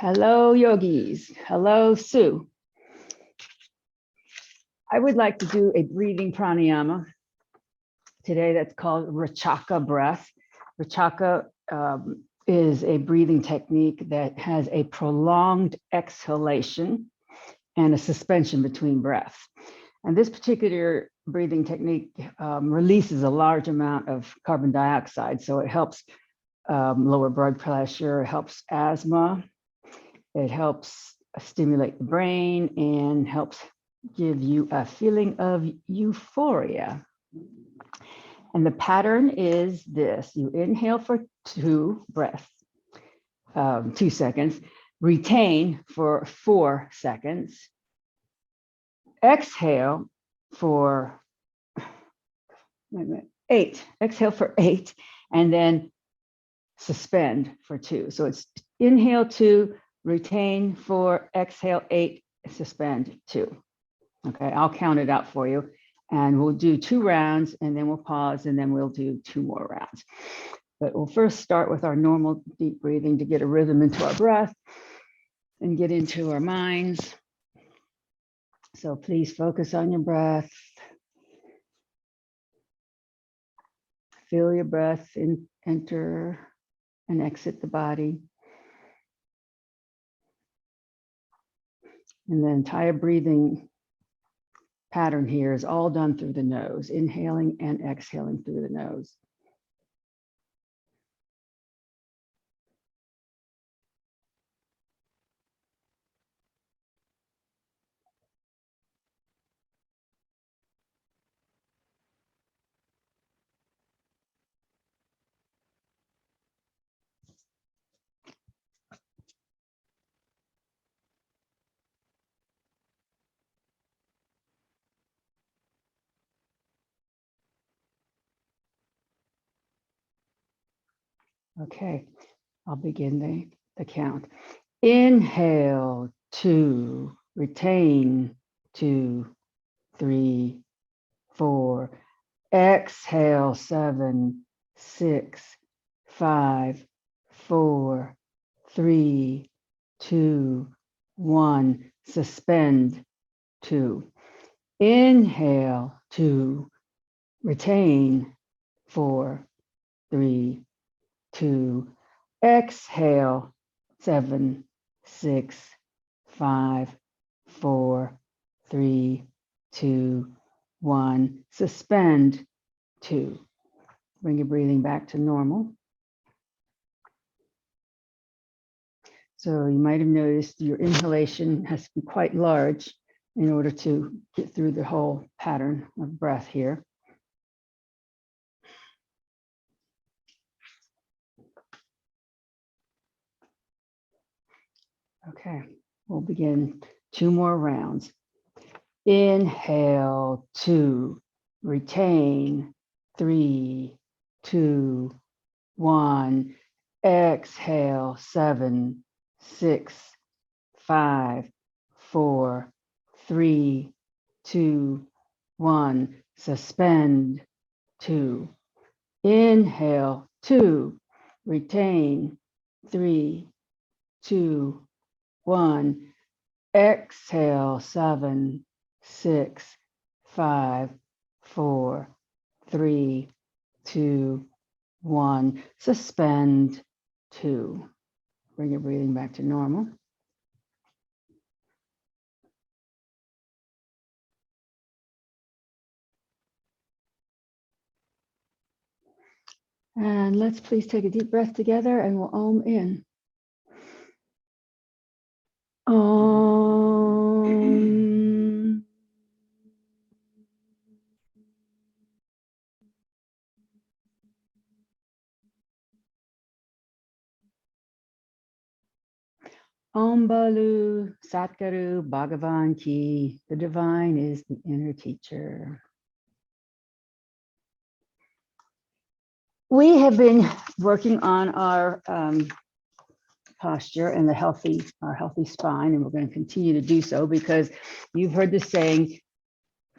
Hello, yogis. Hello, Sue. I would like to do a breathing pranayama today that's called Rachaka breath. Rachaka is a breathing technique that has a prolonged exhalation and a suspension between breaths. And this particular breathing technique releases a large amount of carbon dioxide, so it helps lower blood pressure, it helps asthma, it helps stimulate the brain and helps give you a feeling of euphoria. And the pattern is this: you inhale for 2 breaths, 2 seconds, retain for 4 seconds, exhale for 8, exhale for 8, and then suspend for 2. So it's inhale 2, retain 4, exhale 8, suspend 2. Okay, I'll count it out for you. And we'll do 2 rounds and then we'll pause and then we'll do 2 more rounds. But we'll first start with our normal deep breathing to get a rhythm into our breath and get into our minds. So please focus on your breath. Feel your breath enter and exit the body. And the entire breathing pattern here is all done through the nose, inhaling and exhaling through the nose. Okay, I'll begin the count. Inhale 2, retain 2, 3, 4. Exhale 7, 6, 5, 4, 3, 2, 1. Suspend 2. Inhale 2, retain 4, 3, 2. Exhale 7, 6, 5, 4, 3, 2, 1. Suspend 2. Bring your breathing back to normal. So you might have noticed your inhalation has to be quite large in order to get through the whole pattern of breath here. Okay, we'll begin 2 more rounds. Inhale 2, retain 3, 2, 1. Exhale 7, 6, 5, 4, 3, 2, 1. Suspend 2. Inhale 2, retain 3, 2, 1. Exhale 7, 6, 5, 4, 3, 2, 1. Suspend 2. Bring your breathing back to normal. And let's please take a deep breath together and we'll Om in. Om. Om Balu Satguru Bhagavan Ki. The divine is the inner teacher. We have been working on our posture and our healthy spine, and we're going to continue to do so because you've heard the saying,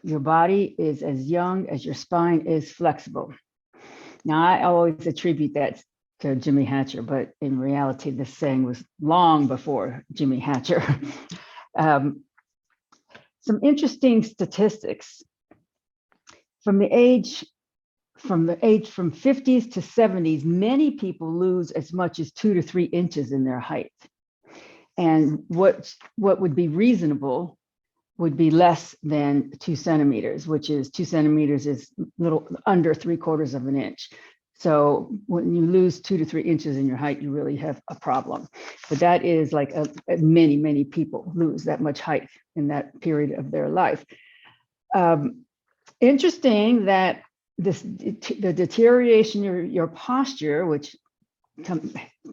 your body is as young as your spine is flexible. Now, I always attribute that to Jimmy Hatcher, but in reality, this saying was long before Jimmy Hatcher. Some interesting statistics from the age from 50s to 70s, many people lose as much as 2 to 3 inches in their height. And what would be reasonable would be less than 2 centimeters, which is 2 centimeters is little under 3/4 of an inch. So when you lose 2 to 3 inches in your height, you really have a problem. But that is like many people lose that much height in that period of their life. Interesting that the deterioration your posture, which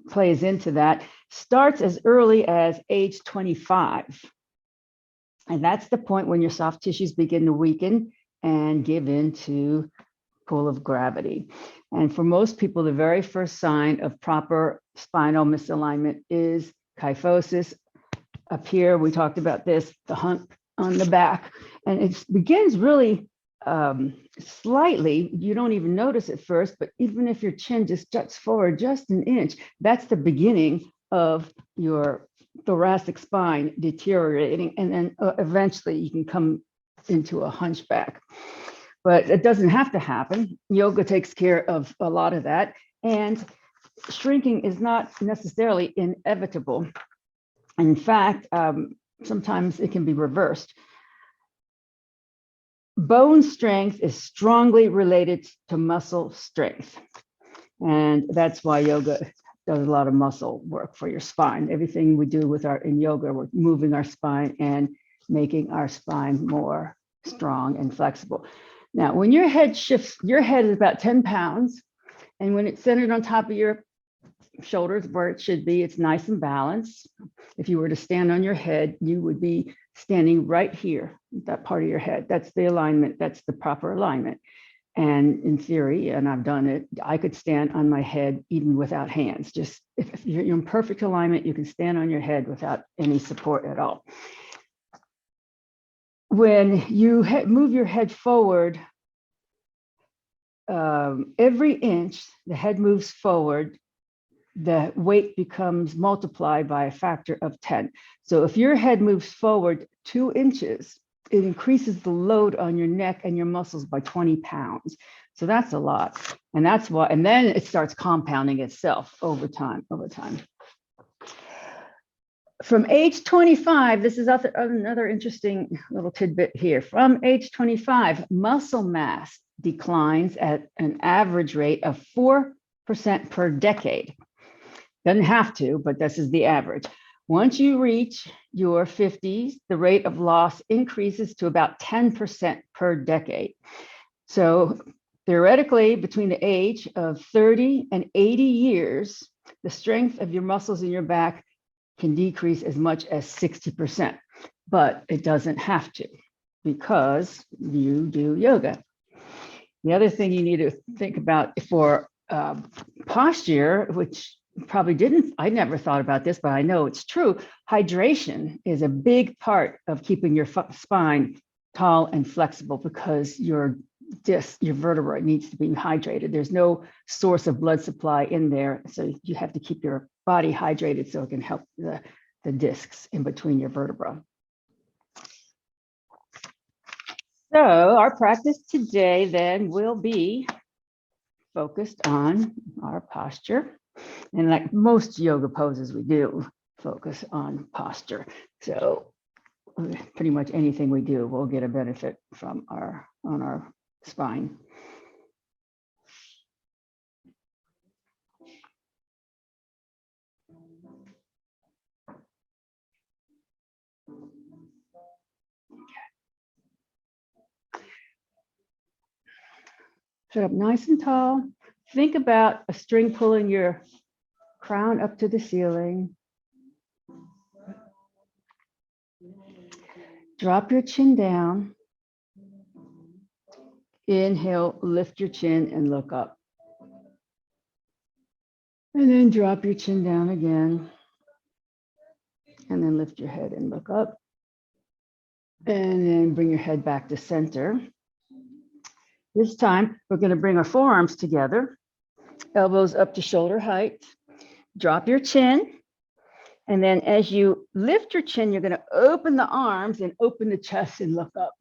plays into that, starts as early as age 25. And that's the point when your soft tissues begin to weaken and give in to pull of gravity. And for most people, the very first sign of proper spinal misalignment is kyphosis. Up here, we talked about this, the hump on the back, and it begins really slightly. You don't even notice it first, but even if your chin just juts forward just an inch, that's the beginning of your thoracic spine deteriorating, and then eventually you can come into a hunchback. But it doesn't have to happen. Yoga takes care of a lot of that, and shrinking is not necessarily inevitable. In fact, sometimes it can be reversed. Bone strength is strongly related to muscle strength, and that's why yoga does a lot of muscle work for your spine. Everything we do in yoga, we're moving our spine and making our spine more strong and flexible. Now, when your head shifts, your head is about 10 pounds, and when it's centered on top of your shoulders where it should be, it's nice and balanced. If you were to stand on your head, you would be standing right here, that part of your head. That's the alignment, that's the proper alignment. And in theory, and I've done it, I could stand on my head even without hands. Just if you're in perfect alignment, you can stand on your head without any support at all. When you move your head forward, every inch the head moves forward, the weight becomes multiplied by a factor of 10. So if your head moves forward 2 inches, it increases the load on your neck and your muscles by 20 pounds. So that's a lot. And that's why, and then it starts compounding itself over time. From age 25, this is another interesting little tidbit here. From age 25, muscle mass declines at an average rate of 4% per decade. Doesn't have to, but this is the average. Once you reach your 50s, the rate of loss increases to about 10% per decade. So theoretically, between the age of 30 and 80 years, the strength of your muscles in your back can decrease as much as 60%, but it doesn't have to because you do yoga. The other thing you need to think about for posture, which I never thought about this, but I know it's true. Hydration is a big part of keeping your spine tall and flexible because your disc, your vertebra needs to be hydrated. There's no source of blood supply in there. So you have to keep your body hydrated so it can help the discs in between your vertebra. So our practice today then will be focused on our posture. And like most yoga poses, we do focus on posture. So pretty much anything we do will get a benefit from on our spine. Sit up nice and tall. Think about a string pulling your crown up to the ceiling. Drop your chin down. Inhale, lift your chin and look up. And then drop your chin down again. And then lift your head and look up. And then bring your head back to center. This time, we're going to bring our forearms together. Elbows up to shoulder height. Drop your chin. And then as you lift your chin, you're going to open the arms and open the chest and look up.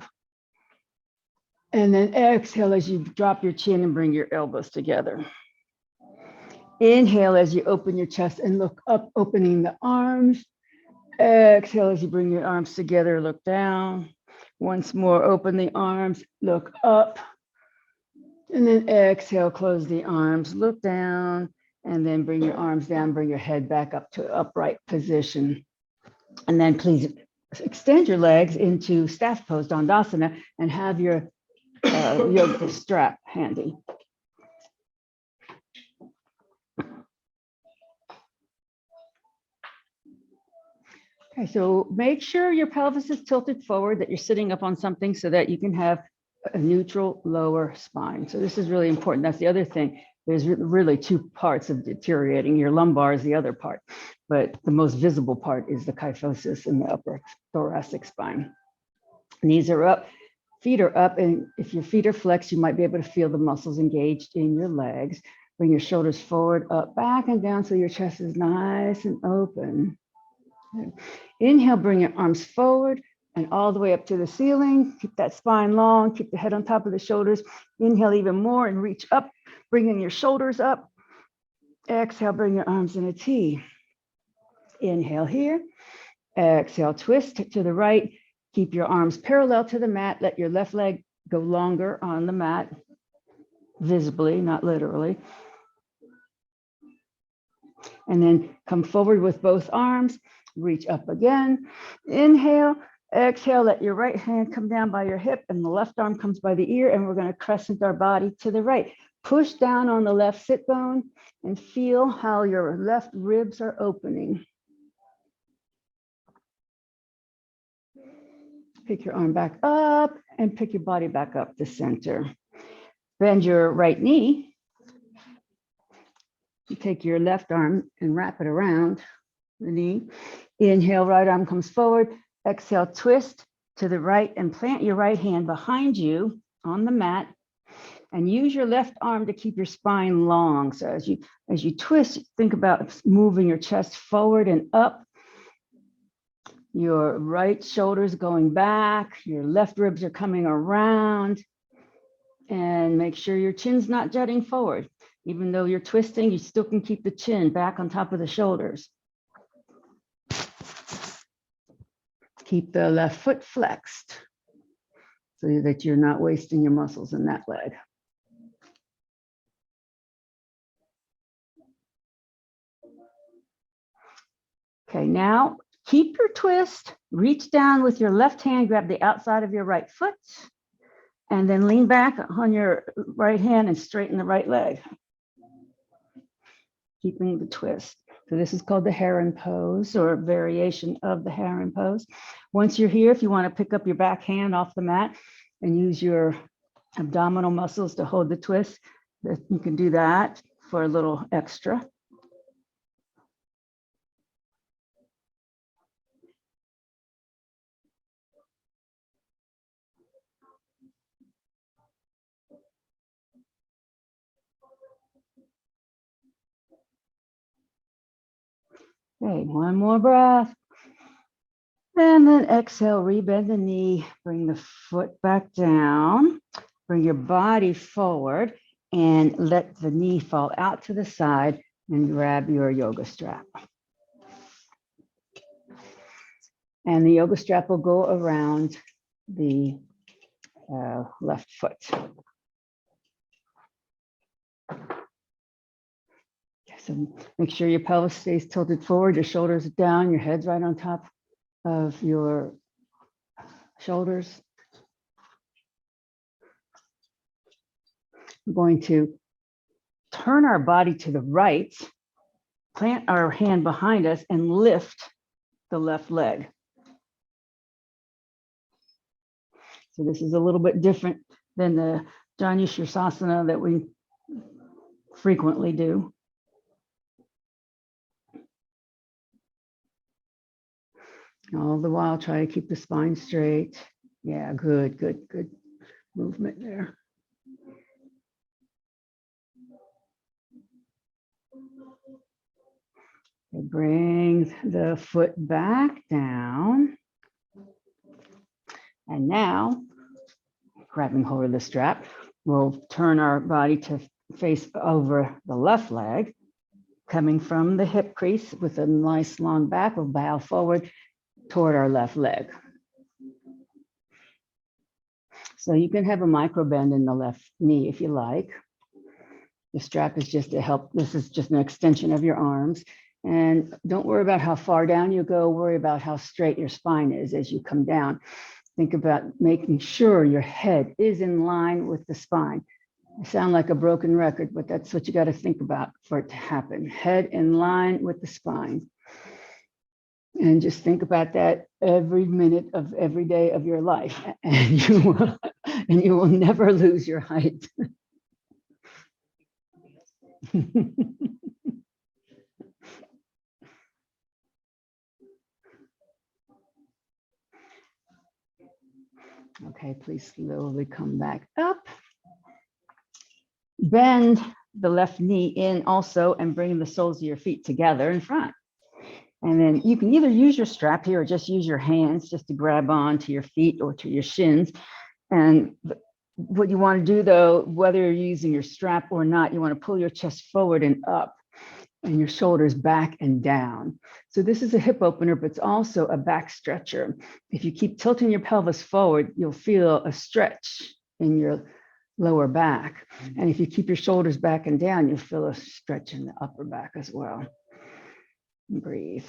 And then exhale as you drop your chin and bring your elbows together. Inhale as you open your chest and look up, opening the arms. Exhale as you bring your arms together, look down. Once more, open the arms, look up. And then exhale, close the arms, look down, and then bring your arms down, bring your head back up to upright position. And then please extend your legs into staff pose, Dandasana, and have your yoga strap handy. Okay, so make sure your pelvis is tilted forward, that you're sitting up on something so that you can have a neutral lower spine. So this is really important. That's the other thing. There's really two parts of deteriorating. Your lumbar is the other part, but the most visible part is the kyphosis in the upper thoracic spine. Knees are up, feet are up, and if your feet are flexed, you might be able to feel the muscles engaged in your legs. Bring your shoulders forward, up, back, and down so your chest is nice and open. Inhale, bring your arms forward and all the way up to the ceiling. Keep that spine long, keep the head on top of the shoulders. Inhale even more and reach up, bringing your shoulders up. Exhale, bring your arms in a T. Inhale here. Exhale, twist to the right. Keep your arms parallel to the mat. Let your left leg go longer on the mat, visibly, not literally. And then come forward with both arms. Reach up again. Inhale, exhale, let your right hand come down by your hip and the left arm comes by the ear, and we're going to crescent our body to the right. Push down on the left sit bone and feel how your left ribs are opening. Pick your arm back up and pick your body back up to center. Bend your right knee. You take your left arm and wrap it around the knee. Inhale, right arm comes forward. Exhale, twist to the right and plant your right hand behind you on the mat. And use your left arm to keep your spine long. So as you twist, think about moving your chest forward and up. Your right shoulder's going back. Your left ribs are coming around. And make sure your chin's not jutting forward. Even though you're twisting, you still can keep the chin back on top of the shoulders. Keep the left foot flexed so that you're not wasting your muscles in that leg. Okay, now keep your twist. Reach down with your left hand, grab the outside of your right foot, and then lean back on your right hand and straighten the right leg. Keeping the twist. So this is called the heron pose, or a variation of the heron pose. Once you're here, if you want to pick up your back hand off the mat and use your abdominal muscles to hold the twist, you can do that for a little extra. Okay, one more breath. And then exhale, rebend the knee, bring the foot back down, bring your body forward and let the knee fall out to the side and grab your yoga strap. And the yoga strap will go around the left foot. So make sure your pelvis stays tilted forward, your shoulders are down, your head's right on top of your shoulders. We're going to turn our body to the right, plant our hand behind us, and lift the left leg. So this is a little bit different than the Janu Sirsasana that we frequently do. All the while, try to keep the spine straight. Yeah, good movement there. Bring the foot back down. And now, grabbing hold of the strap, we'll turn our body to face over the left leg, coming from the hip crease with a nice long back. We'll bow forward toward our left leg. So you can have a micro bend in the left knee if you like. The strap is just to help. This is just an extension of your arms. And don't worry about how far down you go. Worry about how straight your spine is as you come down. Think about making sure your head is in line with the spine. I sound like a broken record, but that's what you got to think about for it to happen. Head in line with the spine. And just think about that every minute of every day of your life, and you will never lose your height. Okay, please slowly come back up. Bend the left knee in also and bring the soles of your feet together in front. And then you can either use your strap here or just use your hands just to grab on to your feet or to your shins. And what you want to do though, whether you're using your strap or not, you want to pull your chest forward and up and your shoulders back and down. So this is a hip opener, but it's also a back stretcher. If you keep tilting your pelvis forward, you'll feel a stretch in your lower back. And if you keep your shoulders back and down, you'll feel a stretch in the upper back as well. Breathe.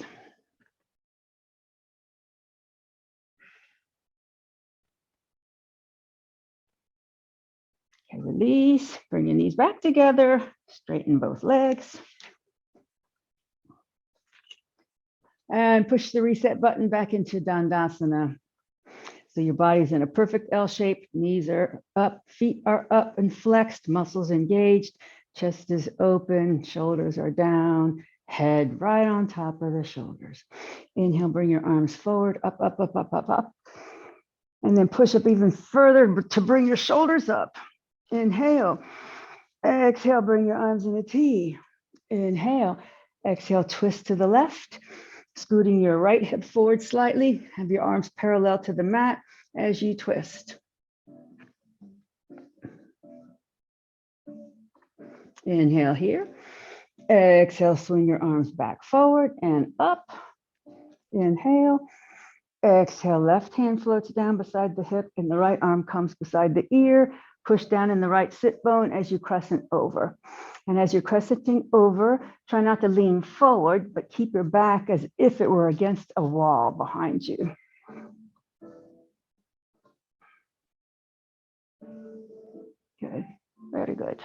Okay, release, bring your knees back together, straighten both legs. And push the reset button back into Dandasana. So your body's in a perfect L shape, knees are up, feet are up and flexed, muscles engaged, chest is open, shoulders are down, head right on top of the shoulders. Inhale, bring your arms forward, up, up, up, up, up, up. And then push up even further to bring your shoulders up. Inhale, exhale, bring your arms in a T. Inhale, exhale, twist to the left, scooting your right hip forward slightly. Have your arms parallel to the mat as you twist. Inhale here. Exhale, swing your arms back forward and up. Inhale. Exhale, left hand floats down beside the hip and the right arm comes beside the ear. Push down in the right sit bone as you crescent over. And as you're crescenting over, try not to lean forward, but keep your back as if it were against a wall behind you. Good, very good.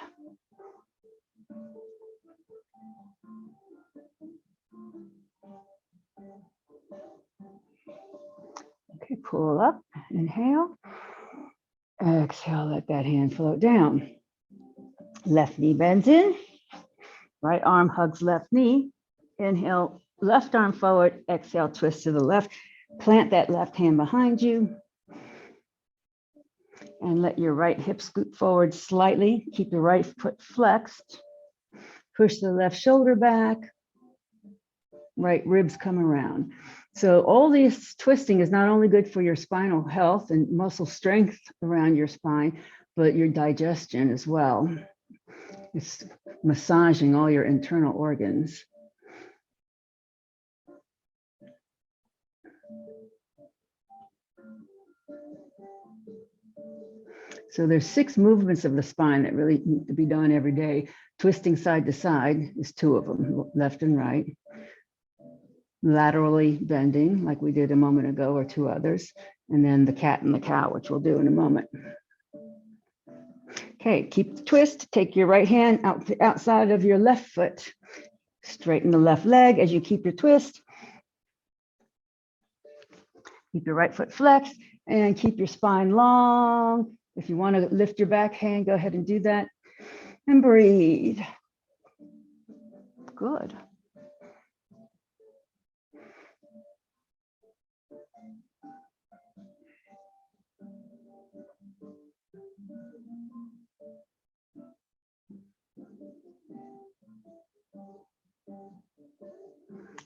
Okay, pull up, inhale. Exhale, let that hand float down. Left knee bends in, right arm hugs left knee. Inhale, left arm forward, exhale, twist to the left. Plant that left hand behind you. And let your right hip scoot forward slightly. Keep the right foot flexed. Push the left shoulder back. Right ribs come around. So all this twisting is not only good for your spinal health and muscle strength around your spine, but your digestion as well. It's massaging all your internal organs. So there's 6 movements of the spine that really need to be done every day. Twisting side to side is 2 of them, left and right. Laterally bending, like we did a moment ago, or 2 others. And then the cat and the cow, which we'll do in a moment. Okay, keep the twist. Take your right hand outside of your left foot. Straighten the left leg as you keep your twist. Keep your right foot flexed and keep your spine long. If you want to lift your back hand, go ahead and do that. And breathe. Good.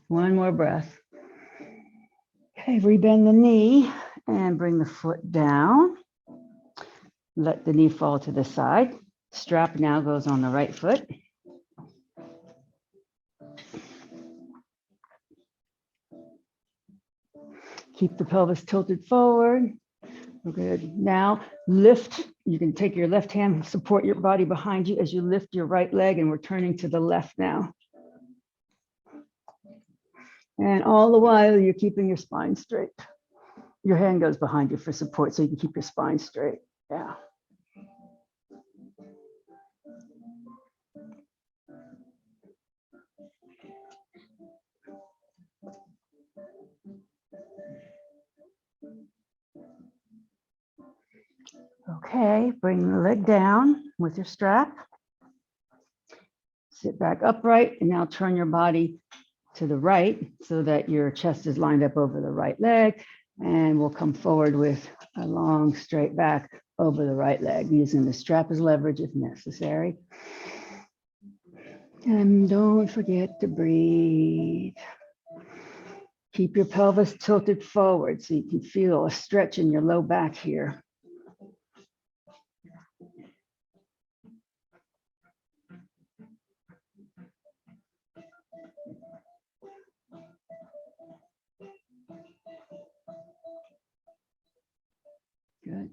One more breath. Okay, rebend the knee and bring the foot down. Let the knee fall to the side. Strap now goes on the right foot. Keep the pelvis tilted forward. We're good. Now lift. You can take your left hand, support your body behind you as you lift your right leg, and we're turning to the left now. And all the while, you're keeping your spine straight. Your hand goes behind you for support so you can keep your spine straight. Yeah. Okay, bring the leg down with your strap. Sit back upright and now turn your body to the right so that your chest is lined up over the right leg. And we'll come forward with a long straight back over the right leg, using the strap as leverage if necessary. And don't forget to breathe. Keep your pelvis tilted forward so you can feel a stretch in your low back here. Good.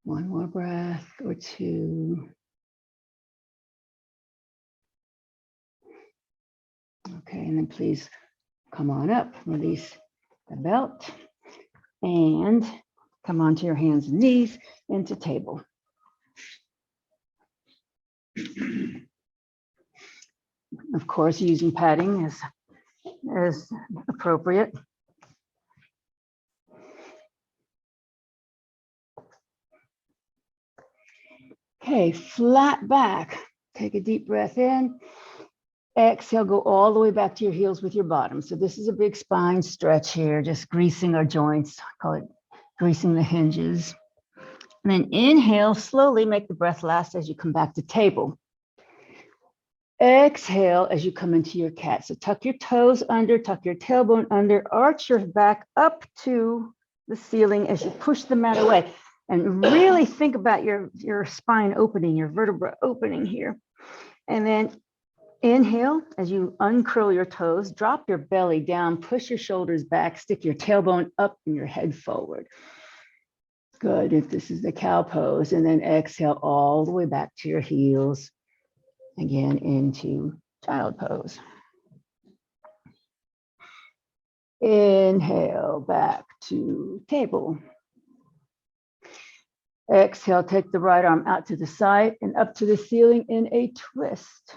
One more breath or two. Okay, and then please come on up, release the belt, and come onto your hands and knees into table. Of course, using padding as appropriate. Okay, flat back. Take a deep breath in. Exhale, go all the way back to your heels with your bottom. So this is a big spine stretch here, just greasing our joints. I call it greasing the hinges. And then inhale, slowly make the breath last as you come back to table. Exhale as you come into your cat. So tuck your toes under, tuck your tailbone under, arch your back up to the ceiling as you push the mat away. And really think about your spine opening, your vertebra opening here. And then inhale as you uncurl your toes, drop your belly down, push your shoulders back, stick your tailbone up and your head forward. Good, if this is the cow pose. And then exhale all the way back to your heels. Again, into child pose. Inhale, back to table. Exhale, take the right arm out to the side and up to the ceiling in a twist.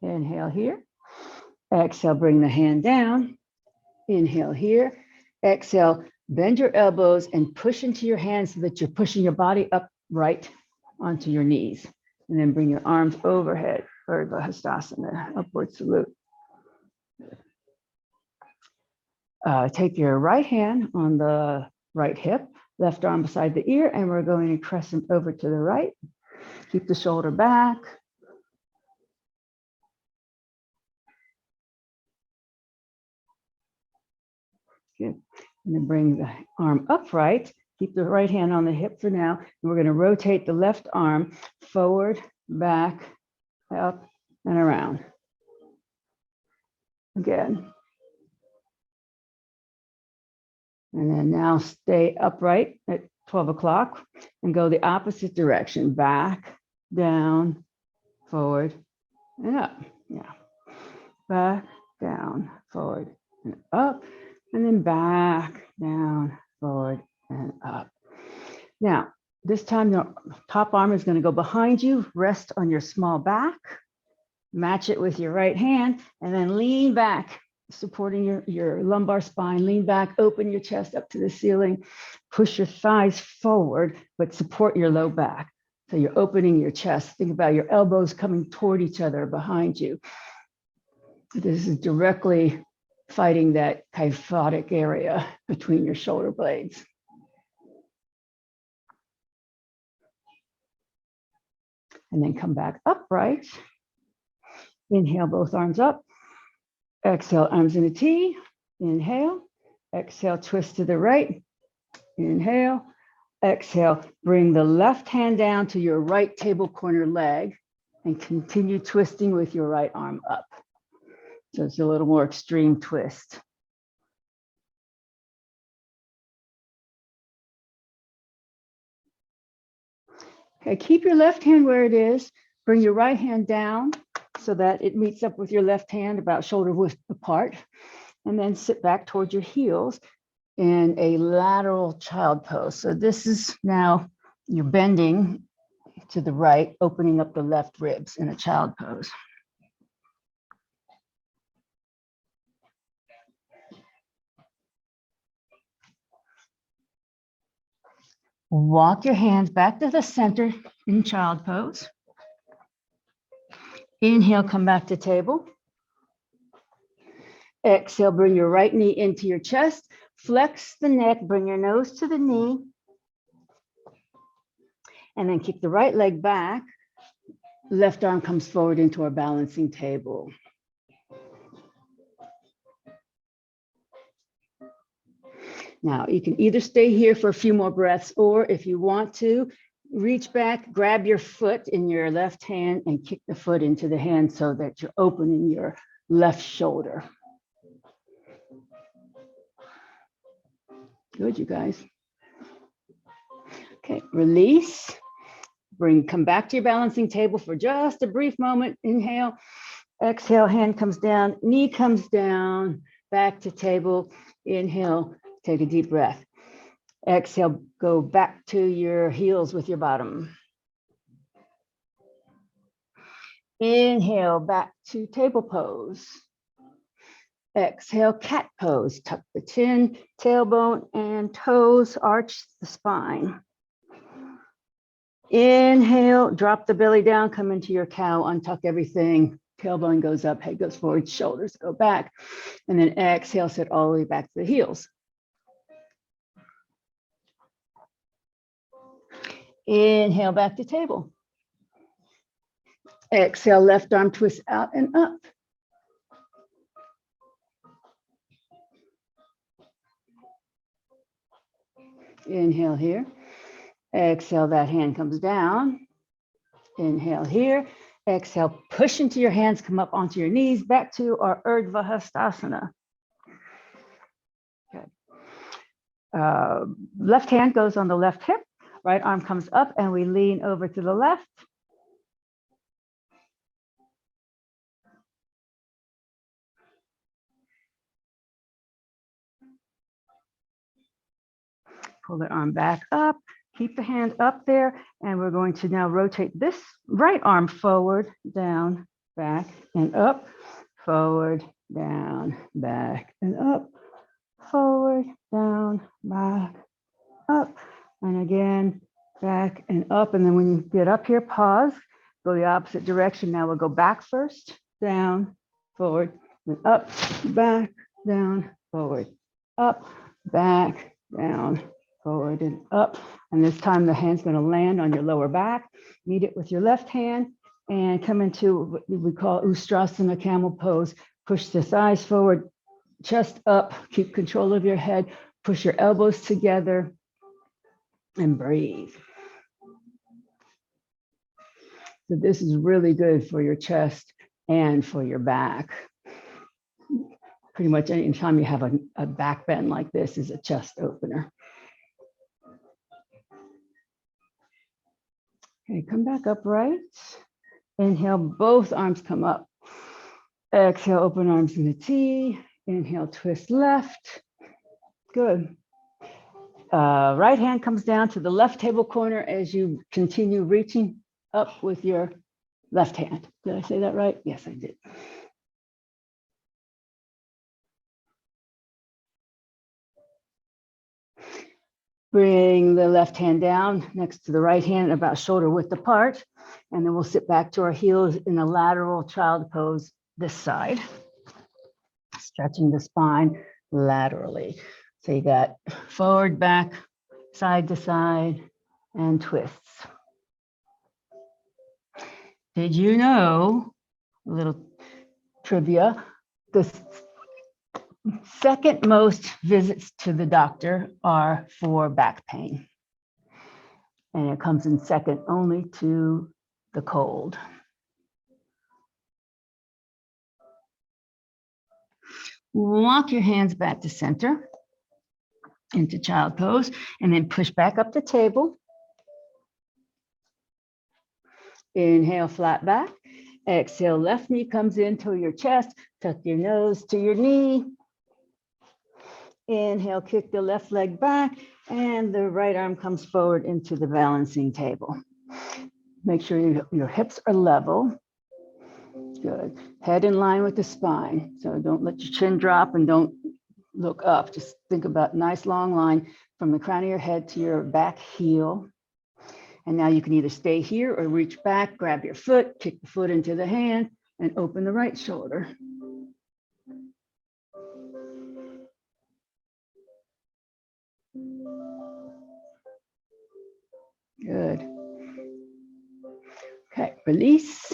Inhale here. Exhale, bring the hand down. Inhale here. Exhale, bend your elbows and push into your hands so that you're pushing your body up right onto your knees. And then bring your arms overhead, Urdhva Hastasana, upward salute. Take your right hand on the right hip, left arm beside the ear, and we're going to crescent over to the right. Keep the shoulder back. Good. And then bring the arm upright. Keep the right hand on the hip for now. And we're going to rotate the left arm forward, back, up, and around. Again. And then now stay upright at 12 o'clock and go the opposite direction. Back, down, forward, and up. Yeah. Back, down, forward, and up. And then back, down, forward, and up. Now, this time your top arm is going to go behind you. Rest on your small back. Match it with your right hand. And then lean back, supporting your lumbar spine. Lean back, open your chest up to the ceiling. Push your thighs forward, but support your low back. So you're opening your chest. Think about your elbows coming toward each other behind you. This is directly fighting that kyphotic area between your shoulder blades. And then come back upright. Inhale, both arms up. Exhale, arms in a T. Inhale. Exhale, twist to the right. Inhale. Exhale, bring the left hand down to your right table corner leg and continue twisting with your right arm up. So it's a little more extreme twist. Okay, keep your left hand where it is. Bring your right hand down so that it meets up with your left hand about shoulder width apart. And then sit back towards your heels in a lateral child pose. So this is now you're bending to the right, opening up the left ribs in a child pose. Walk your hands back to the center in child pose. Inhale, come back to table. Exhale, bring your right knee into your chest. Flex the neck, bring your nose to the knee. And then kick the right leg back. Left arm comes forward into our balancing table. Now, you can either stay here for a few more breaths, or if you want to, reach back, grab your foot in your left hand and kick the foot into the hand so that you're opening your left shoulder. Good, you guys. Okay, release. Come back to your balancing table for just a brief moment. Inhale, exhale, hand comes down, knee comes down, back to table. Inhale, take a deep breath. Exhale, go back to your heels with your bottom. Inhale, back to table pose. Exhale, cat pose. Tuck the chin, tailbone, and toes, arch the spine. Inhale, drop the belly down, come into your cow, untuck everything. Tailbone goes up, head goes forward, shoulders go back. And then exhale, sit all the way back to the heels. Inhale, back to table. Exhale, left arm twist out and up. Inhale here. Exhale, that hand comes down. Inhale here. Exhale, push into your hands, come up onto your knees, back to our Urdhva Hastasana. Okay. Left hand goes on the left hip, right arm comes up, and we lean over to the left. Pull the arm back up. Keep the hand up there, and we're going to now rotate this right arm forward, down, back, and up, forward, down, back, and up, forward, down, back, up, and again, back and up. And then when you get up here, pause, go the opposite direction. Now we'll go back first, down, forward, and up, back, down, forward, up, back, down, forward and up. And this time the hand's going to land on your lower back. Meet it with your left hand and come into what we call Ustrasana, camel pose. Push the thighs forward, chest up, keep control of your head, push your elbows together and breathe. So this is really good for your chest and for your back. Pretty much any time you have a back bend like this is a chest opener. Okay, come back upright. Inhale, both arms come up. Exhale, open arms in the T. Inhale, twist left. Good. Right hand comes down to the left table corner as you continue reaching up with your left hand. Did I say that right? Yes, I did. Bring the left hand down next to the right hand, about shoulder width apart. And then we'll sit back to our heels in a lateral child pose this side. stretching the spine laterally. So you got forward, back, side to side, and twists. Did you know, a little trivia, the second most visits to the doctor are for back pain. And it comes in second only to the cold. Walk your hands back to center into child pose, and then push back up the table. Inhale, flat back. Exhale, left knee comes into your chest. Tuck your nose to your knee. Inhale, kick the left leg back, and the right arm comes forward into the balancing table. Make sure your hips are level. Good. Head in line with the spine. So don't let your chin drop and don't look up. Just think about nice long line from the crown of your head to your back heel. And now you can either stay here or reach back, grab your foot, kick the foot into the hand, and open the right shoulder. Good. Okay, release.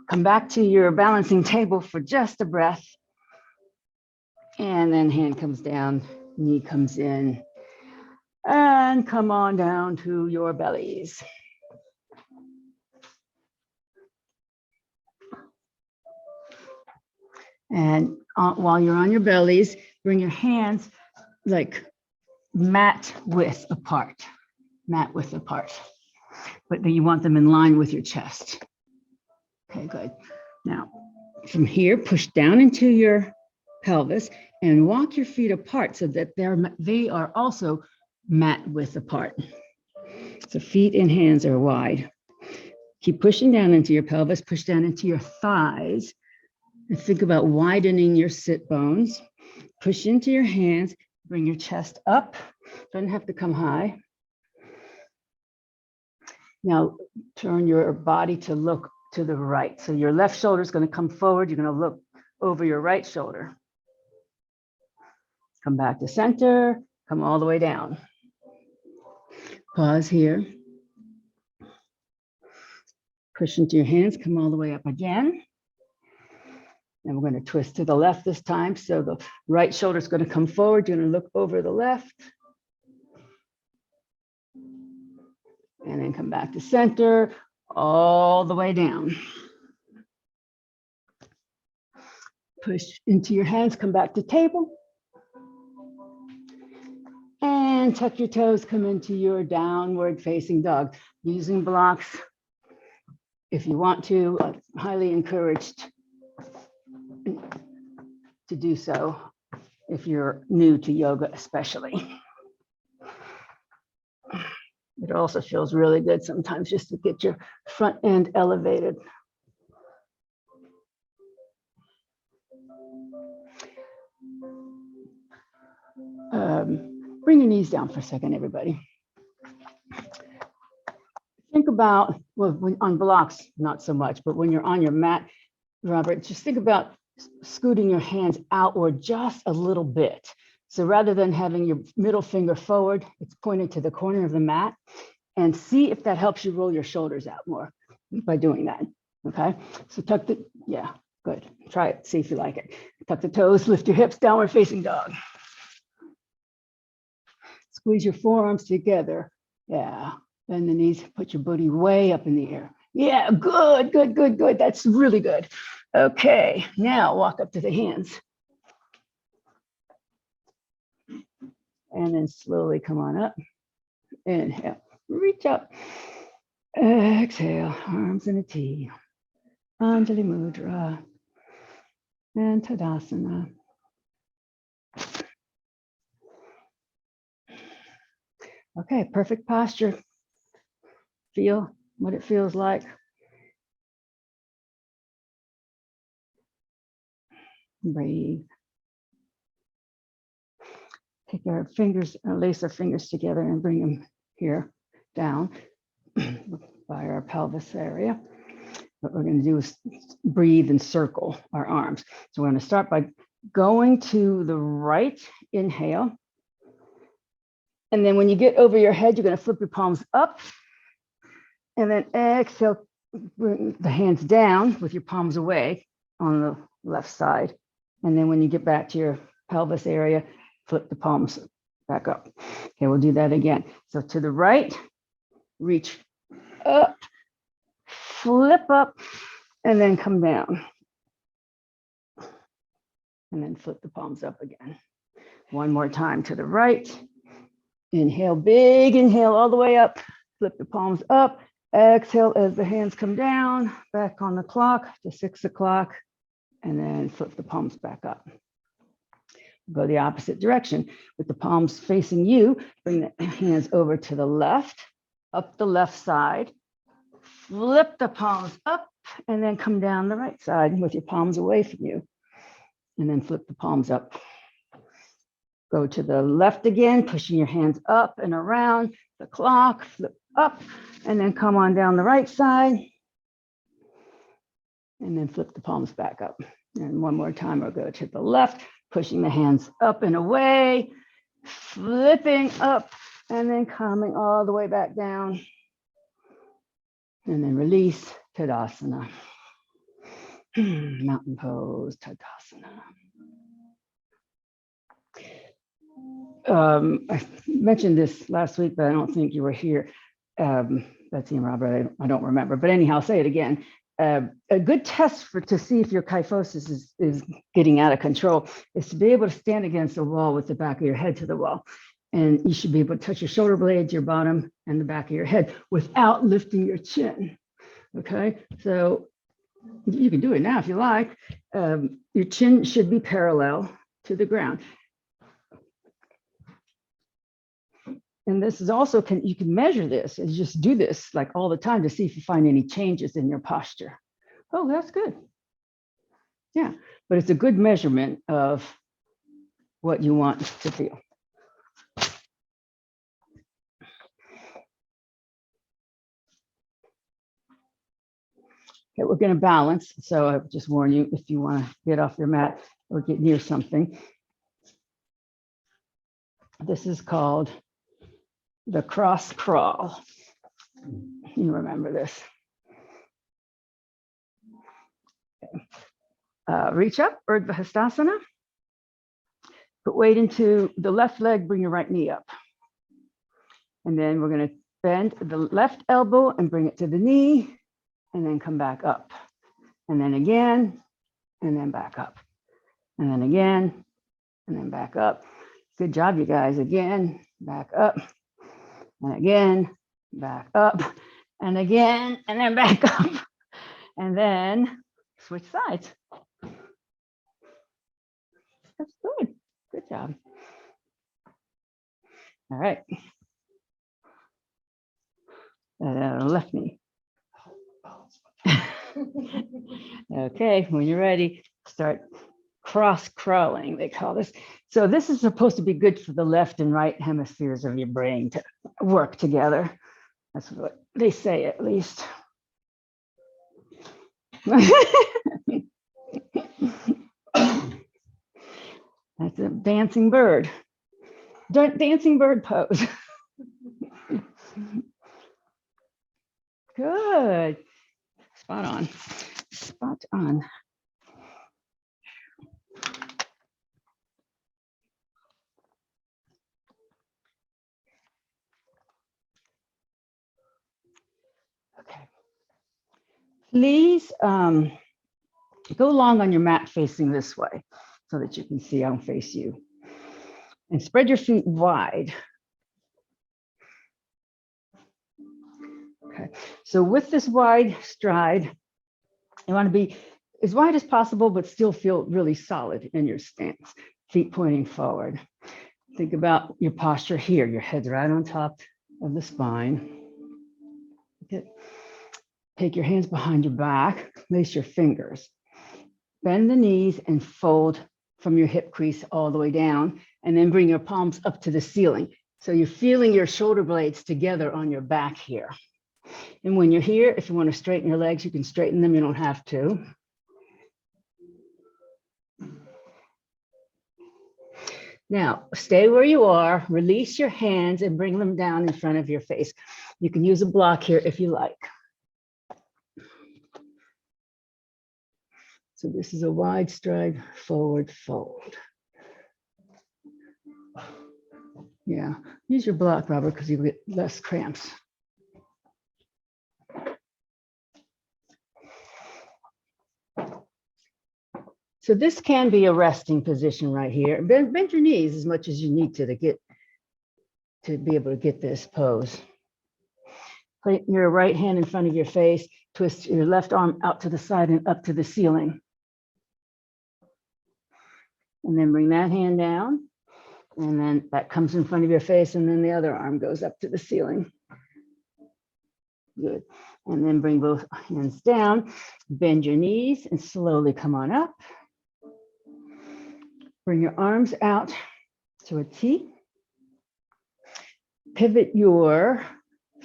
Come back to your balancing table for just a breath. And then hand comes down, knee comes in. And come on down to your bellies. And while you're on your bellies, bring your hands like mat width apart. But then you want them in line with your chest. Okay, good. Now, from here, push down into your pelvis and walk your feet apart so that they are also mat width apart. So feet and hands are wide. Keep pushing down into your pelvis, push down into your thighs, and think about widening your sit bones. Push into your hands, bring your chest up. Doesn't have to come high. Now turn your body to look to the right. So your left shoulder is going to come forward. You're going to look over your right shoulder. Come back to center, come all the way down. Pause here. Push into your hands, come all the way up again. And we're going to twist to the left this time. So the right shoulder is going to come forward. You're going to look over the left. And then come back to center, all the way down. Push into your hands, come back to table. And tuck your toes, come into your downward facing dog. Using blocks, if you want to, highly encouraged to do so if you're new to yoga especially. It also feels really good sometimes just to get your front end elevated. Bring your knees down for a second, everybody. Think about, well, when on blocks, not so much, but when you're on your mat, Robert, just think about scooting your hands outward just a little bit. So rather than having your middle finger forward, it's pointed to the corner of the mat, and see if that helps you roll your shoulders out more by doing that, okay? So tuck the, yeah, good. Try it, see if you like it. Tuck the toes, lift your hips, downward facing dog. Squeeze your forearms together. Yeah, bend the knees, put your booty way up in the air. Yeah, good, good, good, good. That's really good. Okay, now walk up to the hands. And then slowly come on up. Inhale, reach up. Exhale, arms in a T. Anjali Mudra and Tadasana. Okay, perfect posture. Feel what it feels like. Breathe. Take our fingers, lace our fingers together and bring them here down by our pelvis area. What we're going to do is breathe and circle our arms. So we're going to start by going to the right, inhale. And then when you get over your head, you're going to flip your palms up. And then exhale, bring the hands down with your palms away on the left side. And then when you get back to your pelvis area, flip the palms back up. Okay, we'll do that again. So to the right, reach up, flip up, and then come down. And then flip the palms up again. One more time to the right. Inhale, big inhale all the way up. Flip the palms up. Exhale as the hands come down, back on the clock to 6 o'clock, and then flip the palms back up. Go the opposite direction with the palms facing you. Bring the hands over to the left, up the left side. Flip the palms up, and then come down the right side with your palms away from you. And then flip the palms up. Go to the left again, pushing your hands up and around the clock, flip up, and then come on down the right side. And then flip the palms back up. And one more time, we'll go to the left, pushing the hands up and away, flipping up, and then coming all the way back down. And then release, Tadasana. Mountain pose, Tadasana. I mentioned this last week, but I don't think you were here. Betsy and Robert, I don't remember. But anyhow, I'll say it again. A good test to see if your kyphosis is getting out of control is to be able to stand against the wall with the back of your head to the wall. And you should be able to touch your shoulder blades, your bottom, and the back of your head without lifting your chin. Okay, so you can do it now if you like. Your chin should be parallel to the ground. And this is also, you can measure this and just do this like all the time to see if you find any changes in your posture. Oh, that's good. Yeah, but it's a good measurement of what you want to feel. Okay, we're going to balance. So I just warn you, if you want to get off your mat or get near something. This is called the cross crawl. You remember this. Okay. Reach up, Urdhva Hastasana. Put weight into the left leg, bring your right knee up. And then we're going to bend the left elbow and bring it to the knee, and then come back up. And then again, and then back up. And then again, and then back up. Good job, you guys. Again, back up. And again, back up. And again, and then back up. And then switch sides. That's good. Good job. All right. Left knee. Okay, when you're ready, start cross crawling, they call this. So this is supposed to be good for the left and right hemispheres of your brain to work together. That's what they say, at least. That's a dancing bird. Dancing bird pose. Good. Spot on. Spot on. Okay. Please go long on your mat facing this way so that you can see I'll face you. And spread your feet wide. Okay, so with this wide stride, you want to be as wide as possible, but still feel really solid in your stance, feet pointing forward. Think about your posture here. Your head's right on top of the spine. Okay. Take your hands behind your back, place your fingers. Bend the knees and fold from your hip crease all the way down, and then bring your palms up to the ceiling. So you're feeling your shoulder blades together on your back here. And when you're here, if you want to straighten your legs, you can straighten them. You don't have to. Now, stay where you are, release your hands and bring them down in front of your face. You can use a block here if you like. So this is a wide stride, forward fold. Yeah, use your block, Robert, because you get less cramps. So this can be a resting position right here. Bend your knees as much as you need to be able to get this pose. Put your right hand in front of your face, twist your left arm out to the side and up to the ceiling. And then bring that hand down. And then that comes in front of your face, and then the other arm goes up to the ceiling. Good. And then bring both hands down, bend your knees and slowly come on up. Bring your arms out to a T. Pivot your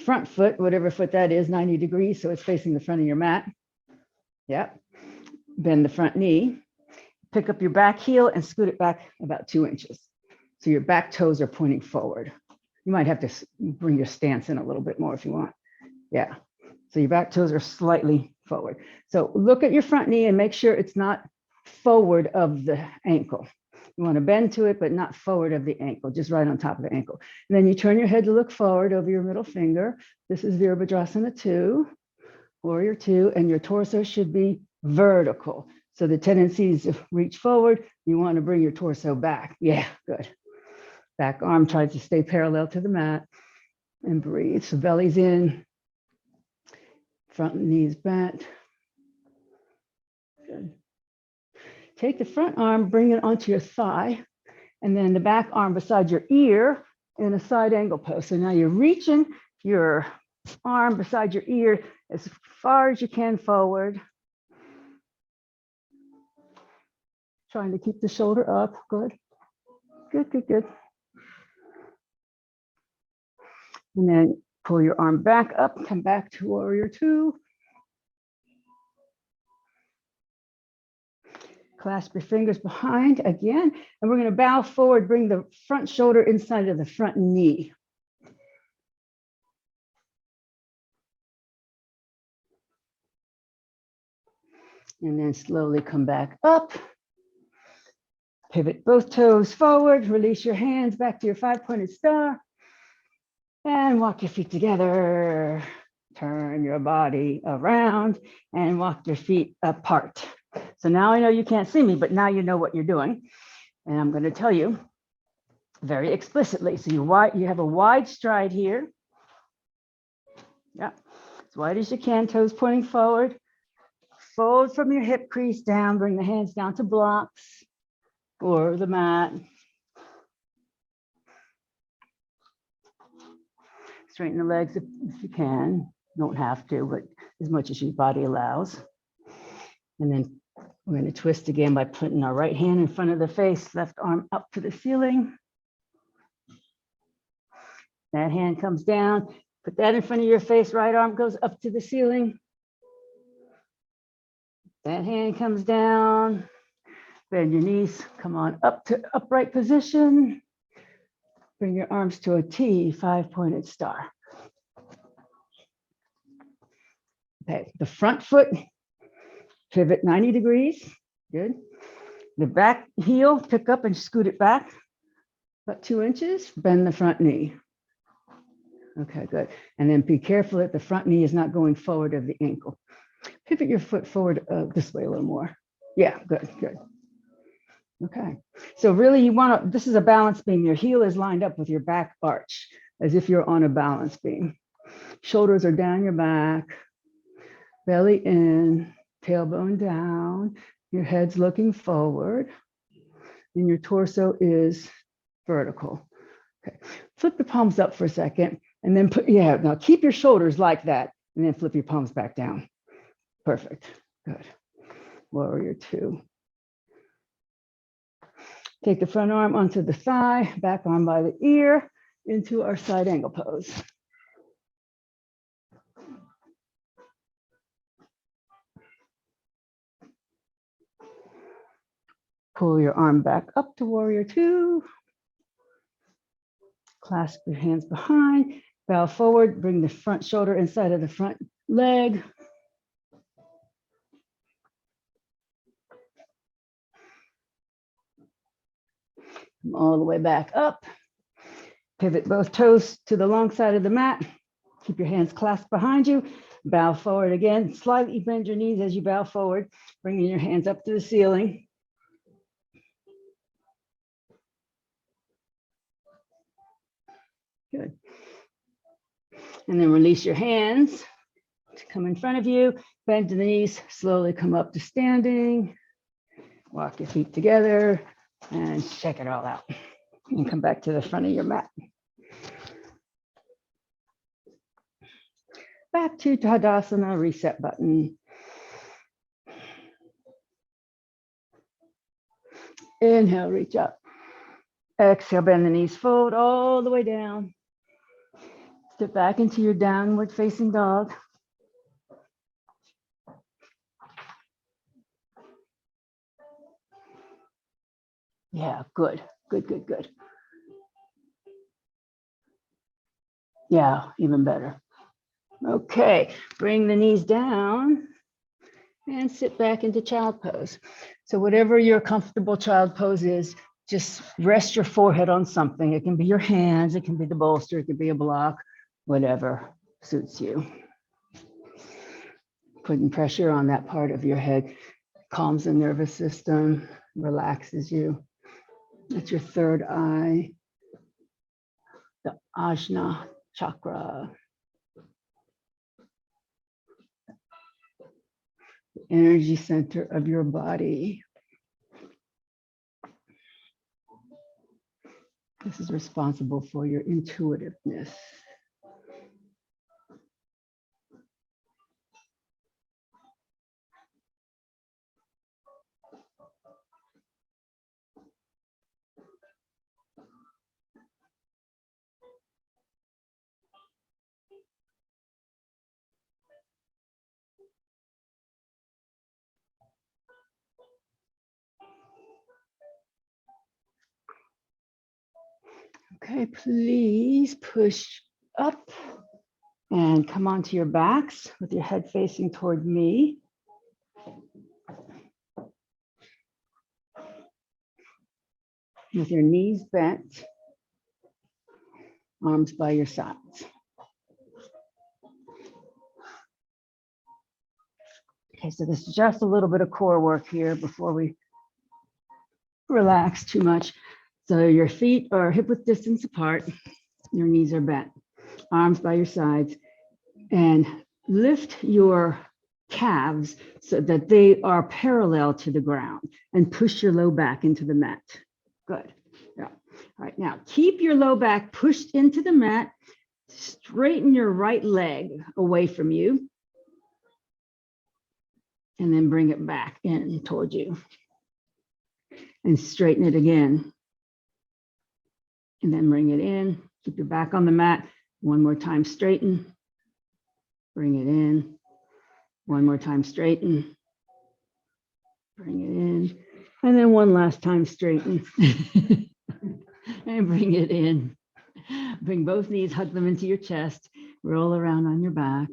front foot, whatever foot that is, 90 degrees, so it's facing the front of your mat. Yep. Bend the front knee. Pick up your back heel and scoot it back about 2 inches. So your back toes are pointing forward. You might have to bring your stance in a little bit more if you want. Yeah. So your back toes are slightly forward. So look at your front knee and make sure it's not forward of the ankle. You want to bend to it, but not forward of the ankle, just right on top of the ankle. And then you turn your head to look forward over your middle finger. This is Virabhadrasana 2, Warrior 2, and your torso should be vertical. So the tendency is to reach forward. You want to bring your torso back. Yeah, good. Back arm tries to stay parallel to the mat and breathe. So belly's in, front knees bent. Good. Take the front arm, bring it onto your thigh, and then the back arm beside your ear in a side angle pose. So now you're reaching your arm beside your ear as far as you can forward. Trying to keep the shoulder up. Good. Good, good, good. And then pull your arm back up, come back to Warrior 2. Clasp your fingers behind again, and we're going to bow forward, bring the front shoulder inside of the front knee. And then slowly come back up. Pivot both toes forward, release your hands back to your 5-pointed star, and walk your feet together. Turn your body around and walk your feet apart. So now I know you can't see me, but now you know what you're doing. And I'm going to tell you very explicitly. So you have a wide stride here. Yeah, as wide as you can, toes pointing forward. Fold from your hip crease down, bring the hands down to blocks or the mat. Straighten the legs if you can. Don't have to, but as much as your body allows. And then we're going to twist again by putting our right hand in front of the face, left arm up to the ceiling. That hand comes down. Put that in front of your face, right arm goes up to the ceiling. That hand comes down. Bend your knees, come on up to upright position. Bring your arms to a T, 5-pointed star. Okay, the front foot, pivot 90 degrees, good. The back heel, pick up and scoot it back about 2 inches, bend the front knee. Okay, good. And then be careful that the front knee is not going forward of the ankle. Pivot your foot forward this way a little more. Yeah, good, good. Okay, so really you want to, this is a balance beam. Your heel is lined up with your back arch as if you're on a balance beam. Shoulders are down your back, belly in, tailbone down, your head's looking forward, and your torso is vertical. Okay, flip the palms up for a second, and then now keep your shoulders like that, and then flip your palms back down. Perfect, good. Warrior 2. Take the front arm onto the thigh, back arm by the ear, into our side angle pose. Pull your arm back up to Warrior 2. Clasp your hands behind, bow forward, bring the front shoulder inside of the front leg. Come all the way back up. Pivot both toes to the long side of the mat. Keep your hands clasped behind you. Bow forward again. Slightly bend your knees as you bow forward, bringing your hands up to the ceiling. Good. And then release your hands to come in front of you. Bend the knees, slowly come up to standing. Walk your feet together and check it all out. And come back to the front of your mat. Back to Tadasana, reset button. Inhale, reach up. Exhale, bend the knees, fold all the way down. Step back into your downward facing dog. Yeah, good, good, good, good. Yeah, even better. Okay, bring the knees down and sit back into child pose. So whatever your comfortable child pose is, just rest your forehead on something. It can be your hands, it can be the bolster, it could be a block, whatever suits you. Putting pressure on that part of your head calms the nervous system, relaxes you. That's your third eye, the Ajna chakra. The energy center of your body. This is responsible for your intuitiveness. Okay, please push up and come onto your backs with your head facing toward me. With your knees bent, arms by your sides. Okay, so this is just a little bit of core work here before we relax too much. So your feet are hip width distance apart, your knees are bent, arms by your sides, and lift your calves so that they are parallel to the ground and push your low back into the mat. Good. Yeah. All right, now keep your low back pushed into the mat, straighten your right leg away from you, and then bring it back in toward you. And straighten it again. And then bring it in, keep your back on the mat. One more time, straighten, bring it in. One more time, straighten, bring it in. And then one last time, straighten, and bring it in. Bring both knees, hug them into your chest, roll around on your back.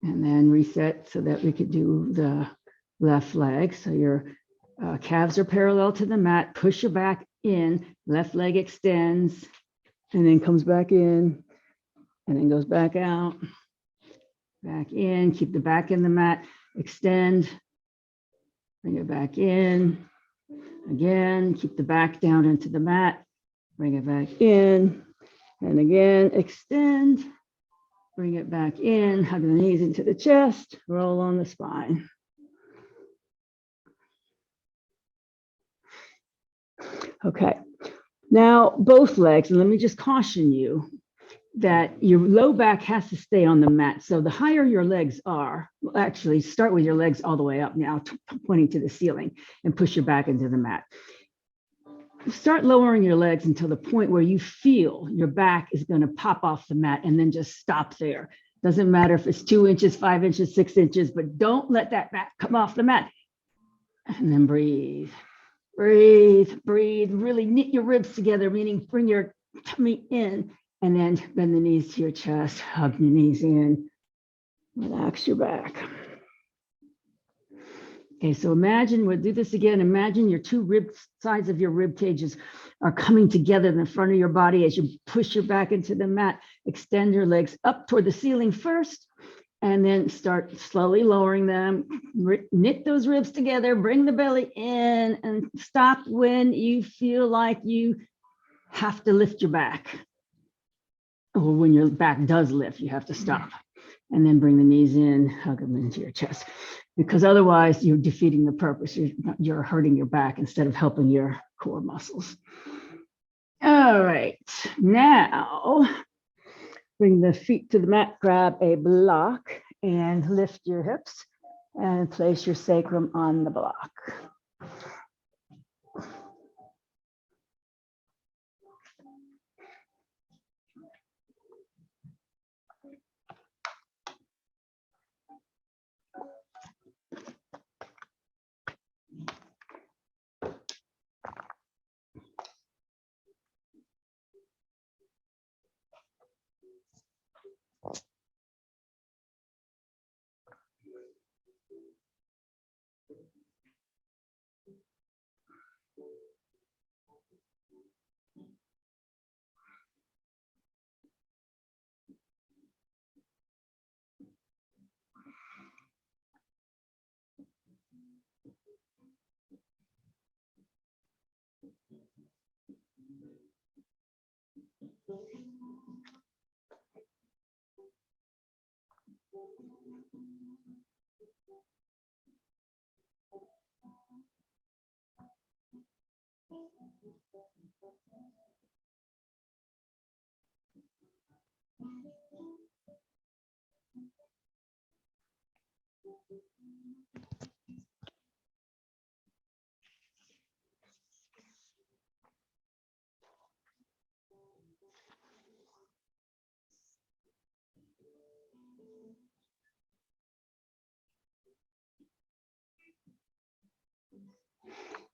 And then reset so that we could do the left leg. So your calves are parallel to the mat, push your back in, left leg extends, and then comes back in, and then goes back out, back in, keep the back in the mat, extend, bring it back in, again, keep the back down into the mat, bring it back in, and again, extend, bring it back in, hug the knees into the chest, roll on the spine. Okay, now both legs, and let me just caution you that your low back has to stay on the mat. So the higher your legs are, well, actually start with your legs all the way up now, pointing to the ceiling, and push your back into the mat. Start lowering your legs until the point where you feel your back is going to pop off the mat, and then just stop there. Doesn't matter if it's 2 inches, 5 inches, 6 inches, but don't let that back come off the mat. And then breathe. Breathe, breathe, really knit your ribs together, meaning bring your tummy in and then bend the knees to your chest, hug your knees in, relax your back. Okay, so imagine, we'll do this again. Imagine your two sides of your rib cages are coming together in the front of your body as you push your back into the mat. Extend your legs up toward the ceiling first, and then start slowly lowering them. Knit those ribs together, bring the belly in, and stop when you feel like you have to lift your back. Or when your back does lift, you have to stop. And then bring the knees in, hug them into your chest. Because otherwise you're defeating the purpose. You're hurting your back instead of helping your core muscles. All right, now bring the feet to the mat, grab a block and lift your hips and place your sacrum on the block.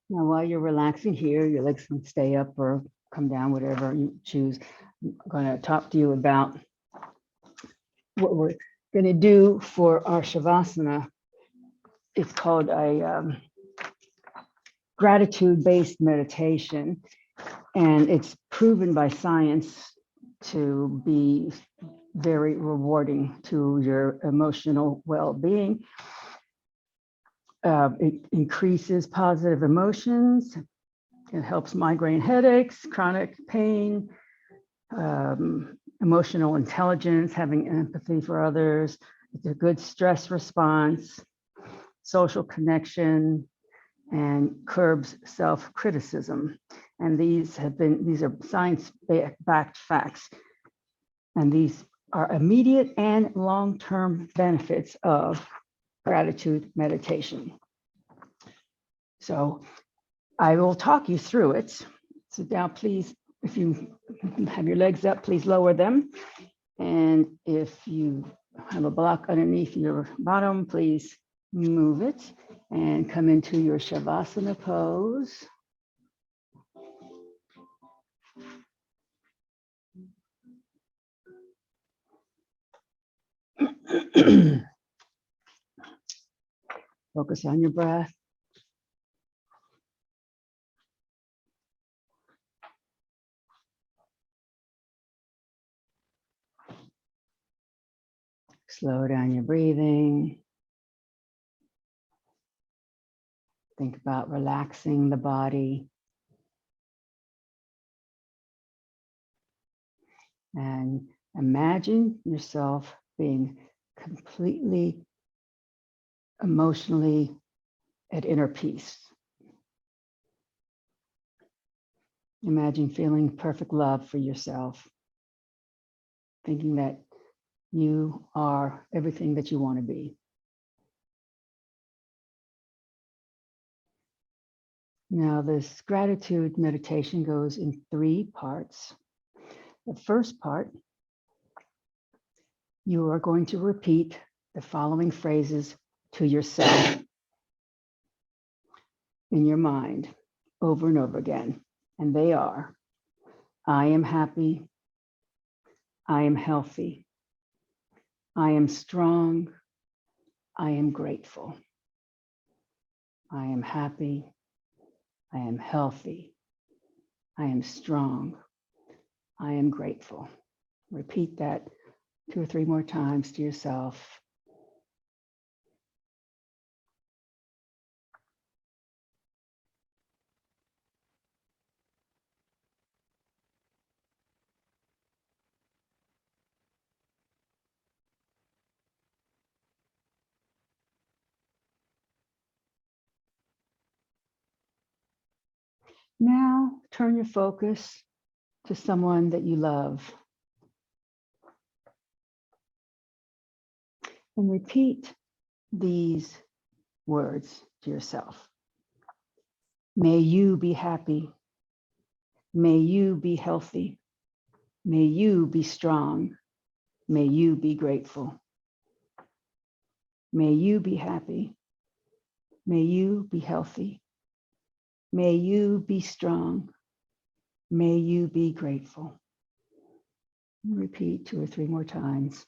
Now, while you're relaxing here, your legs can stay up or come down, whatever you choose. I'm going to talk to you about what we're going to do for our Shavasana. It's called a gratitude-based meditation, and it's proven by science to be very rewarding to your emotional well-being. It increases positive emotions. It helps migraine headaches, chronic pain, emotional intelligence, having empathy for others. It's a good stress response, social connection, and curbs self-criticism. And these are science-backed facts. And these are immediate and long-term benefits of gratitude meditation. So I will talk you through it. So now, please, if you have your legs up, please lower them. And if you have a block underneath your bottom, please move it and come into your Shavasana pose. Focus on your breath. Slow down your breathing. Think about relaxing the body. And imagine yourself being completely emotionally at inner peace. Imagine feeling perfect love for yourself, thinking that you are everything that you want to be. Now, this gratitude meditation goes in 3 parts. The first part, you are going to repeat the following phrases to yourself in your mind over and over again. And they are, I am happy. I am healthy. I am strong. I am grateful. I am happy. I am healthy. I am strong. I am grateful. Repeat that 2 or 3 more times to yourself. Now turn your focus to someone that you love and repeat these words to yourself. May you be happy. May you be healthy. May you be strong. May you be grateful. May you be happy. May you be healthy. May you be strong. May you be grateful. Repeat 2 or 3 more times.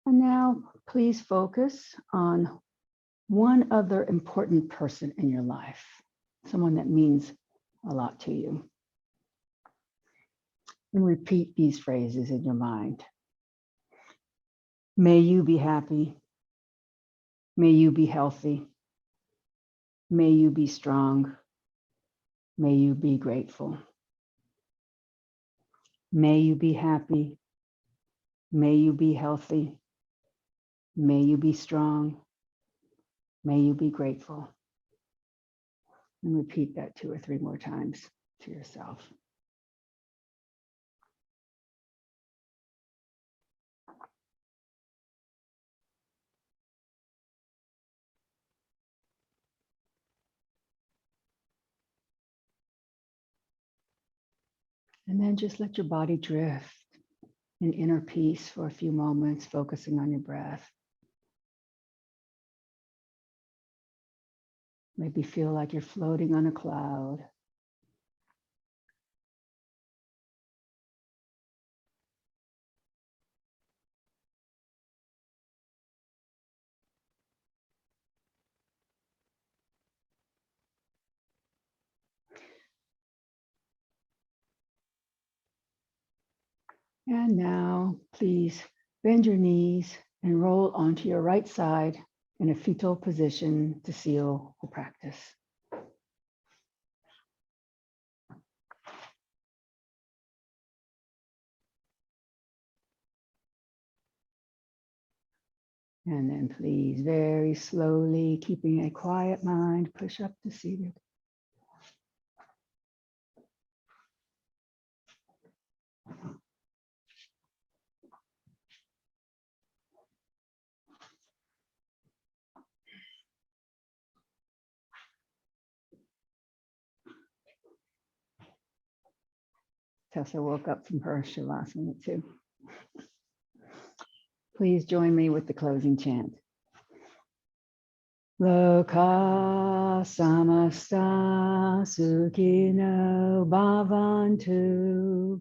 And now please focus on one other important person in your life, someone that means a lot to you. And repeat these phrases in your mind. May you be happy. May you be healthy. May you be strong. May you be grateful. May you be happy. May you be healthy. May you be strong. May you be grateful. And repeat that 2 or 3 more times to yourself. And then just let your body drift in inner peace for a few moments, focusing on your breath. Maybe feel like you're floating on a cloud. And now, please bend your knees and roll onto your right side in a fetal position to seal the practice. And then please, very slowly, keeping a quiet mind, push up to seated. Tessa woke up from her Shavasana too. Please join me with the closing chant. Loka samasta sukhino bhavantu.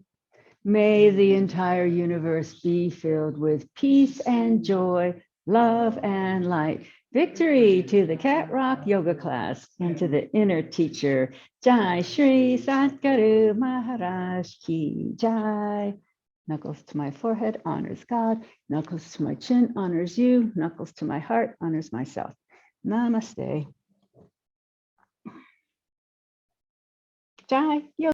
May the entire universe be filled with peace and joy, love and light. Victory to the Cat Rock Yoga class and to the inner teacher. Jai Shri Satguru Maharaj Ki Jai. Knuckles to my forehead honors God. Knuckles to my chin honors you. Knuckles to my heart honors myself. Namaste. Jai.